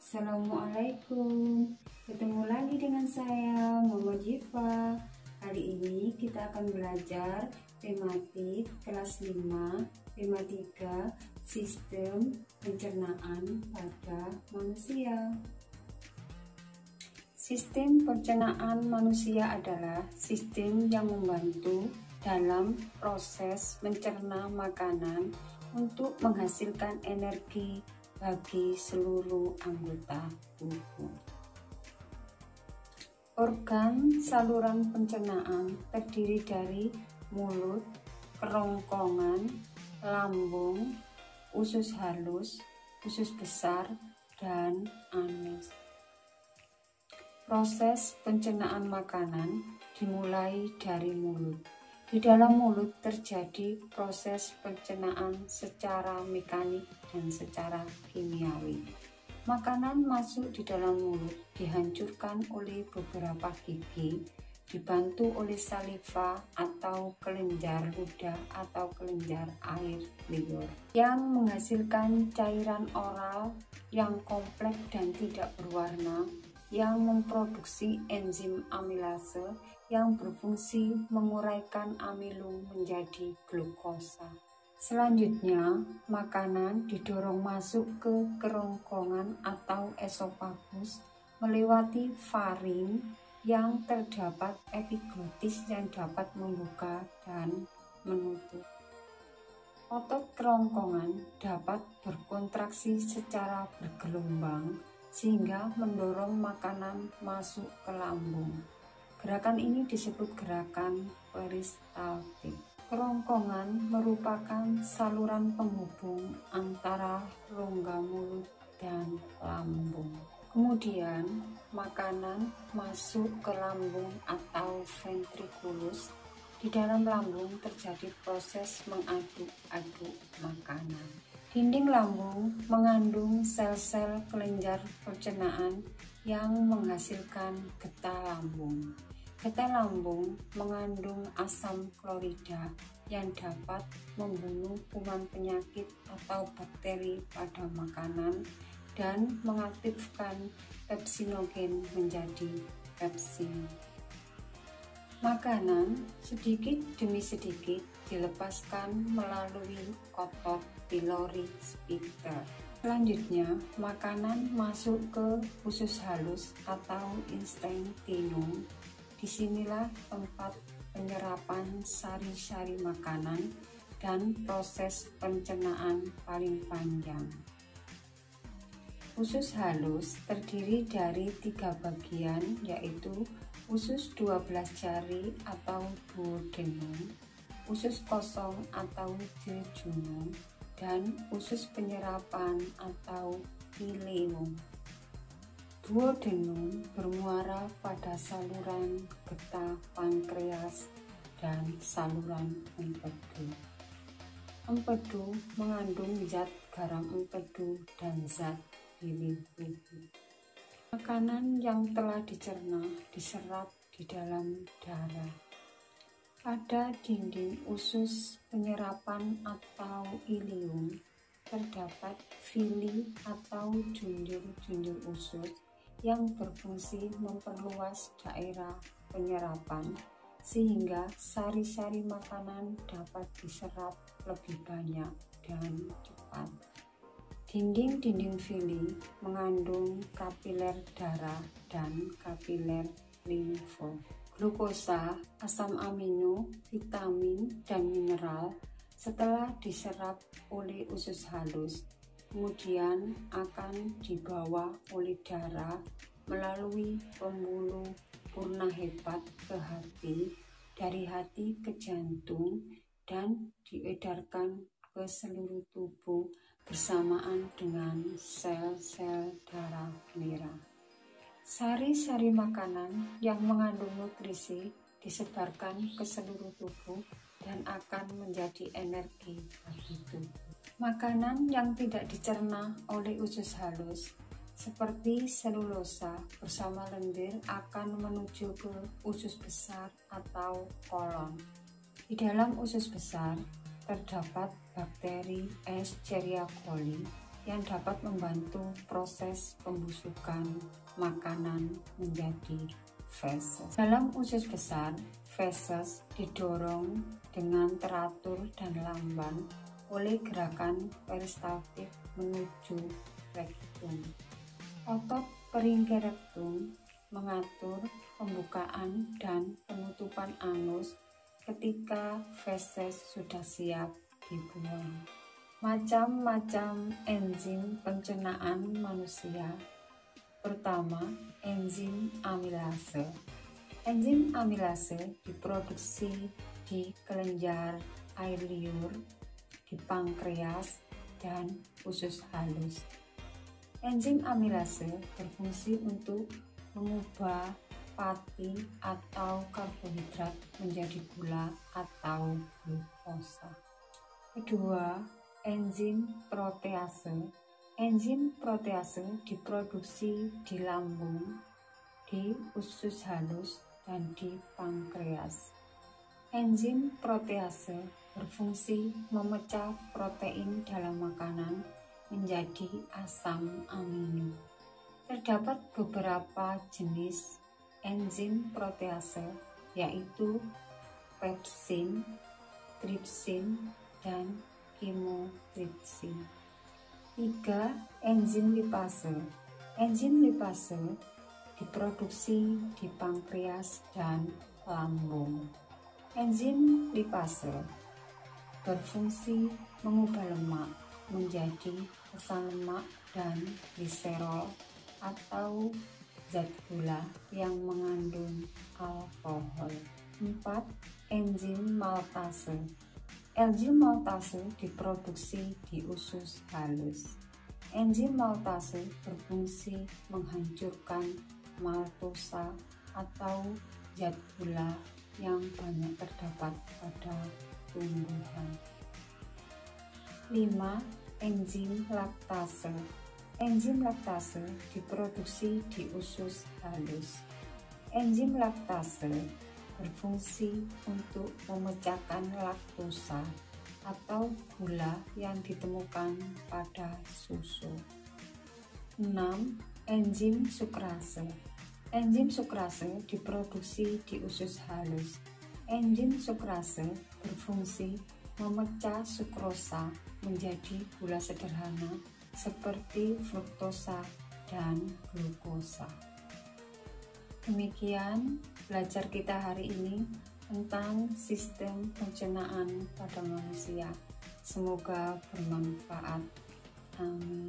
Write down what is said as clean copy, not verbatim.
Assalamualaikum, ketemu lagi dengan saya Mama Jiva. Kali ini kita akan belajar tematik kelas 5, tema 3, sistem pencernaan pada manusia. Sistem pencernaan manusia adalah sistem yang membantu dalam proses mencerna makanan untuk menghasilkan energi bagi seluruh anggota tubuh. Organ saluran pencernaan terdiri dari mulut, kerongkongan, lambung, usus halus, usus besar, dan anus. Proses pencernaan makanan dimulai dari mulut. Di dalam mulut terjadi proses pencernaan secara mekanik dan secara kimiawi. Makanan masuk di dalam mulut dihancurkan oleh beberapa gigi, dibantu oleh saliva atau kelenjar ludah atau kelenjar air liur, yang menghasilkan cairan oral yang kompleks dan tidak berwarna, yang memproduksi enzim amilase yang berfungsi menguraikan amilum menjadi glukosa. Selanjutnya, makanan didorong masuk ke kerongkongan atau esofagus melewati faring yang terdapat epiglotis yang dapat membuka dan menutup. Otot kerongkongan dapat berkontraksi secara bergelombang sehingga mendorong makanan masuk ke lambung. Gerakan ini disebut gerakan peristaltik. Kerongkongan merupakan saluran penghubung antara rongga mulut dan lambung. Kemudian, makanan masuk ke lambung atau ventriculus. Di dalam lambung terjadi proses mengaduk-aduk makanan. Dinding lambung mengandung sel-sel kelenjar pencernaan yang menghasilkan getah lambung. Getah lambung mengandung asam klorida yang dapat membunuh kuman penyakit atau bakteri pada makanan dan mengaktifkan pepsinogen menjadi pepsin. Makanan sedikit demi sedikit dilepaskan melalui otot pylori sphincter. Selanjutnya, makanan masuk ke usus halus atau intestinum. Disinilah tempat penyerapan sari-sari makanan dan proses pencernaan paling panjang. Usus halus terdiri dari 3 bagian, yaitu usus 12 jari atau duodenum, usus kosong atau jejunum, dan usus penyerapan atau ileum. Duodenum bermuara pada saluran getah pankreas dan saluran empedu. Empedu mengandung zat garam empedu dan zat bilirubin. Makanan yang telah dicerna diserap di dalam darah. Pada dinding usus penyerapan atau ileum terdapat villi atau junjur-junjur usus yang berfungsi memperluas daerah penyerapan sehingga sari-sari makanan dapat diserap lebih banyak dan cepat. Dinding-dinding villi mengandung kapiler darah dan kapiler limfo. Glukosa, asam amino, vitamin, dan mineral setelah diserap oleh usus halus kemudian akan dibawa oleh darah melalui pembuluh purna hepat ke hati, dari hati ke jantung, dan diedarkan ke seluruh tubuh bersamaan dengan sel-sel darah merah. Sari-sari makanan yang mengandung nutrisi disebarkan ke seluruh tubuh dan akan menjadi energi bagi tubuh. Makanan yang tidak dicerna oleh usus halus seperti selulosa bersama lendir akan menuju ke usus besar atau kolon. Di dalam usus besar terdapat bakteri Escherichia coli yang dapat membantu proses pembusukan makanan menjadi feses. Dalam usus besar, feses didorong dengan teratur dan lamban oleh gerakan peristaltik menuju rektum. Otot peringkai rektum mengatur pembukaan dan penutupan anus ketika feses sudah siap dibuang. Macam-macam enzim pencernaan manusia. Pertama, enzim amilase. Enzim amilase diproduksi di kelenjar air liur, di pankreas, dan usus halus. Enzim amilase berfungsi untuk mengubah pati atau karbohidrat menjadi gula atau glukosa. Kedua, enzim protease. Enzim protease diproduksi di lambung, di usus halus, dan di pankreas. Enzim protease berfungsi memecah protein dalam makanan menjadi asam amino. Terdapat beberapa jenis enzim protease, yaitu pepsin, tripsin, dan kimotripsin. 3. Enzim lipase. Enzim lipase diproduksi di pankreas dan lambung. Enzim lipase berfungsi mengubah lemak menjadi asam lemak dan gliserol atau zat gula yang mengandung alkohol. 4. Enzim maltase. Enzim maltase diproduksi di usus halus. Enzim maltase berfungsi menghancurkan maltosa atau zat gula yang banyak terdapat pada tumbuhan. 5. Enzim laktase. Enzim laktase diproduksi di usus halus. Enzim laktase berfungsi untuk memecahkan laktosa atau gula yang ditemukan pada susu. 6. Enzim sukrase. Enzim sukrase diproduksi di usus halus. Enzim sukrase berfungsi memecah sukrosa menjadi gula sederhana seperti fruktosa dan glukosa. Demikian belajar kita hari ini tentang sistem pencernaan pada manusia. Semoga bermanfaat. Amin.